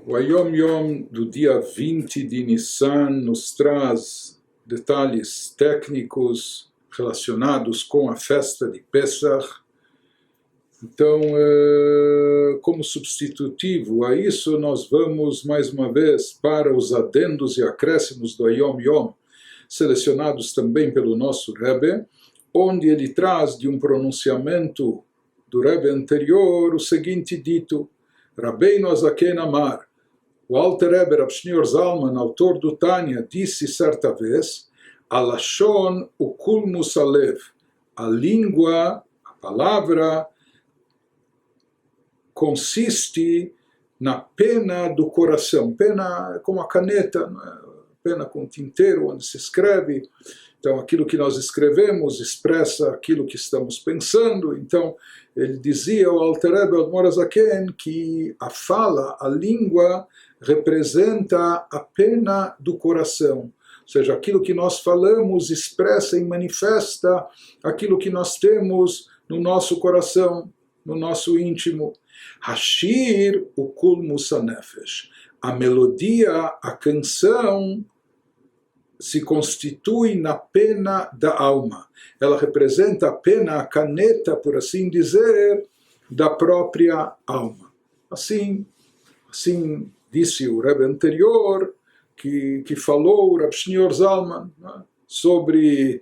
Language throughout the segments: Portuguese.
O Ayom Yom do dia 20 de Nissan nos traz detalhes técnicos relacionados com a festa de Pesach. Então, como substitutivo a isso, nós vamos mais uma vez para os adendos e acréscimos do Ayom Yom, selecionados também pelo nosso Rebbe, onde ele traz de um pronunciamento do Rebbe anterior o seguinte dito: Rabbeinu Azaken Amar. O Alter Rebbe Rav Shneur Zalman, autor do Tânia, disse certa vez: Alashon ukulmus alev. A língua, a palavra, consiste na pena do coração. Pena como a caneta, pena com tinteiro, onde se escreve. Então, aquilo que nós escrevemos expressa aquilo que estamos pensando. Então, ele dizia, o Alter Rebbe Admor HaZaken, que a fala, a língua, representa a pena do coração. Ou seja, aquilo que nós falamos expressa e manifesta aquilo que nós temos no nosso coração, no nosso íntimo. Hashir ukul musanefesh. A melodia, a canção, se constitui na pena da alma. Ela representa a pena, a caneta, por assim dizer, da própria alma. Assim disse o Rebbe anterior, que falou o Rav Shneur Zalman, né, sobre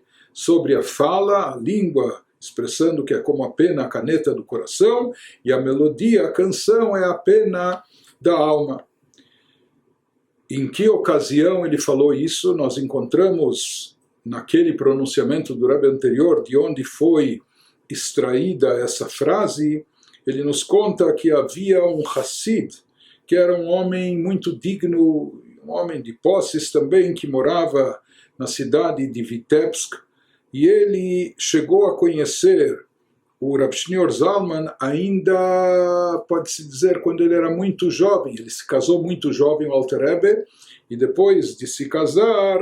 a fala, a língua, expressando que é como a pena, a caneta do coração, e a melodia, a canção, é a pena da alma. Em que ocasião ele falou isso? Nós encontramos naquele pronunciamento do Rebbe anterior, de onde foi extraída essa frase. Ele nos conta que havia um Hassid, que era um homem muito digno, um homem de posses também, que morava na cidade de Vitebsk, e ele chegou a conhecer o Rav Shneur Zalman ainda, pode-se dizer, quando ele era muito jovem. Ele se casou muito jovem, o Alter Rebbe, e depois de se casar,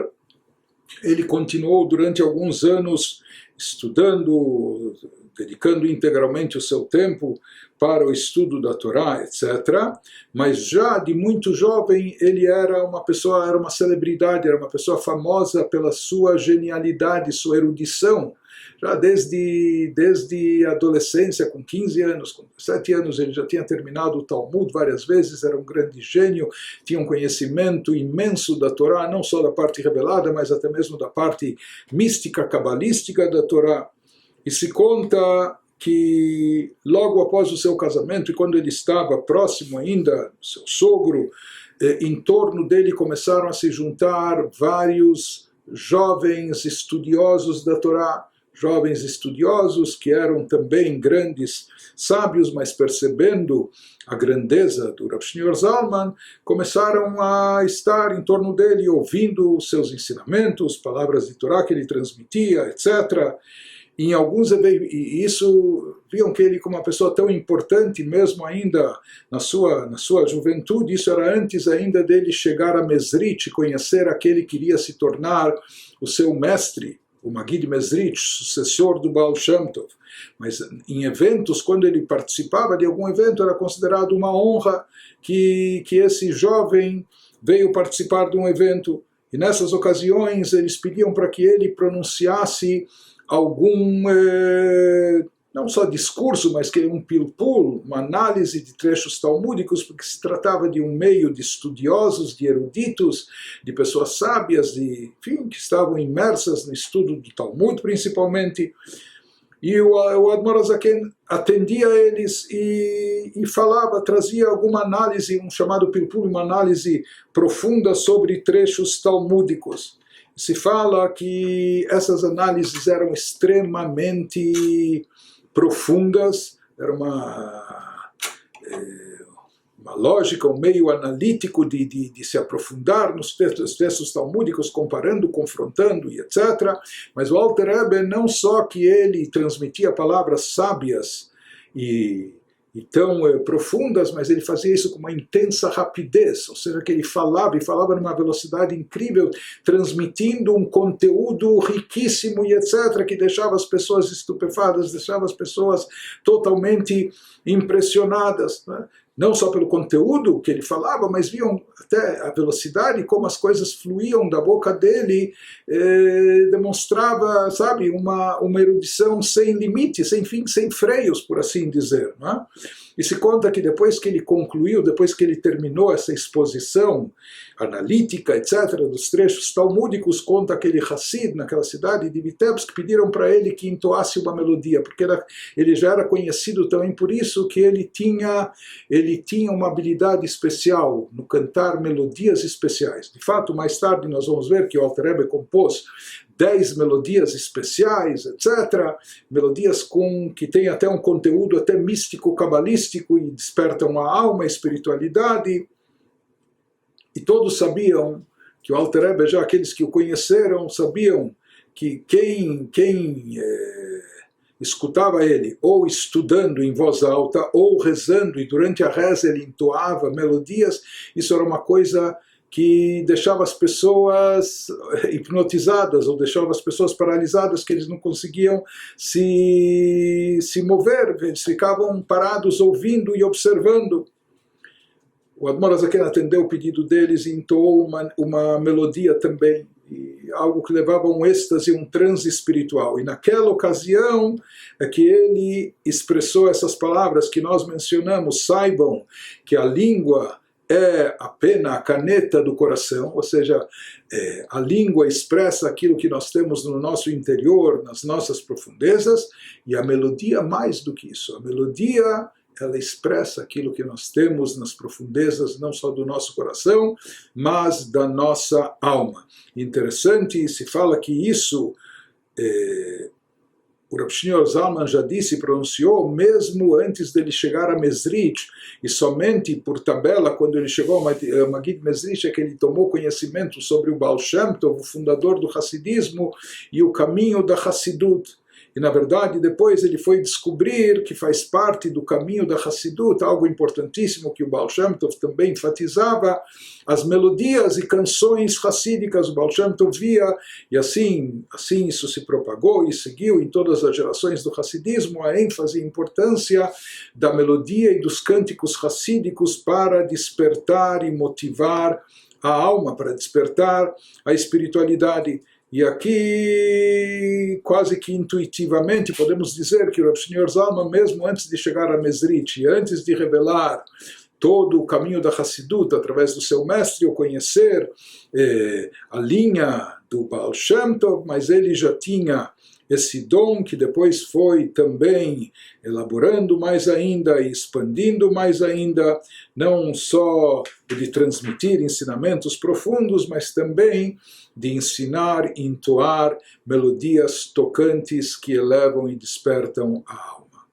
ele continuou durante alguns anos estudando, dedicando integralmente o seu tempo para o estudo da Torá, etc. Mas já de muito jovem ele era uma pessoa, era uma celebridade, era uma pessoa famosa pela sua genialidade, sua erudição. Já desde a adolescência, com 15 anos, com 17 anos, ele já tinha terminado o Talmud várias vezes, era um grande gênio, tinha um conhecimento imenso da Torá, não só da parte revelada, mas até mesmo da parte mística, cabalística da Torá. E se conta que logo após o seu casamento, e quando ele estava próximo ainda do seu sogro, em torno dele começaram a se juntar vários jovens estudiosos da Torá, jovens estudiosos que eram também grandes sábios, mas percebendo a grandeza do Rav Shneur Zalman, começaram a estar em torno dele, ouvindo os seus ensinamentos, palavras de Torá que ele transmitia, etc. Em alguns, e isso, viam que ele, como uma pessoa tão importante, mesmo ainda na sua juventude, isso era antes ainda dele chegar a Mezrit, conhecer aquele que iria se tornar o seu mestre, o Magid Mezrit, sucessor do Baal Shem Tov. Mas em eventos, quando ele participava de algum evento, era considerado uma honra que esse jovem veio participar de um evento. E nessas ocasiões, eles pediam para que ele pronunciasse algum, não só discurso, mas que um pilpul, uma análise de trechos talmúdicos, porque se tratava de um meio de estudiosos, de eruditos, de pessoas sábias, enfim, que estavam imersas no estudo do Talmud, principalmente. E o Admor HaZaken atendia a eles e falava, trazia alguma análise, um chamado pilpul, uma análise profunda sobre trechos talmúdicos. Se fala que essas análises eram extremamente profundas, era uma lógica, um meio analítico de se aprofundar nos textos talmúdicos, comparando, confrontando e etc. Mas o Alter Rebbe, não só que ele transmitia palavras sábias e tão profundas, mas ele fazia isso com uma intensa rapidez, ou seja, que ele falava numa velocidade incrível, transmitindo um conteúdo riquíssimo e etc., que deixava as pessoas estupefadas, deixava as pessoas totalmente impressionadas, né? não só pelo conteúdo que ele falava, mas viam até a velocidade como as coisas fluíam da boca dele, demonstrava, sabe, uma erudição sem limite, sem fim, sem freios, por assim dizer. Não é? E se conta que depois que ele concluiu, depois que ele terminou essa exposição analítica, etc., dos trechos talmúdicos, conta aquele Hassid naquela cidade de Vitebsk, que pediram para ele que entoasse uma melodia, porque ele já era conhecido também por isso que ele tinha uma habilidade especial no cantar melodias especiais. De fato, mais tarde nós vamos ver que o Alter Rebbe compôs 10 melodias especiais, etc. Melodias que têm até um conteúdo até místico, cabalístico e despertam a alma, a espiritualidade. E todos sabiam que o Alter Rebbe, já aqueles que o conheceram, sabiam que quem escutava ele, ou estudando em voz alta, ou rezando, e durante a reza ele entoava melodias, isso era uma coisa que deixava as pessoas hipnotizadas, ou deixava as pessoas paralisadas, que eles não conseguiam se mover, eles ficavam parados ouvindo e observando. O Admor Azaken atendeu o pedido deles e entoou uma melodia também, algo que levava a um êxtase, um transe espiritual. E naquela ocasião é que ele expressou essas palavras que nós mencionamos: saibam que a língua é a pena, a caneta do coração, ou seja, a língua expressa aquilo que nós temos no nosso interior, nas nossas profundezas, e a melodia mais do que isso. A melodia, ela expressa aquilo que nós temos nas profundezas, não só do nosso coração, mas da nossa alma. Interessante, se fala que isso, o Rav Shneur Zalman já disse, pronunciou, mesmo antes dele chegar a Mezrich, e somente por tabela, quando ele chegou a Magid Mezrich, é que ele tomou conhecimento sobre o Baal Shem Tov, o fundador do Hassidismo, e o caminho da Hassidut. E, na verdade, depois ele foi descobrir que faz parte do caminho da Hassidut, algo importantíssimo que o Baal Shem Tov também enfatizava, as melodias e canções hassídicas. O Baal Shem Tov via, e assim isso se propagou e seguiu em todas as gerações do Hassidismo, a ênfase e importância da melodia e dos cânticos hassídicos para despertar e motivar a alma, para despertar a espiritualidade. E aqui, quase que intuitivamente, podemos dizer que o Rav Shneur Zalman, mesmo antes de chegar a Mezrich, antes de revelar todo o caminho da Hassidut, através do seu mestre, ou conhecer a linha do Baal Shem Tov, mas ele já tinha esse dom que depois foi também elaborando mais ainda e expandindo mais ainda, não só de transmitir ensinamentos profundos, mas também de ensinar e entoar melodias tocantes que elevam e despertam a alma.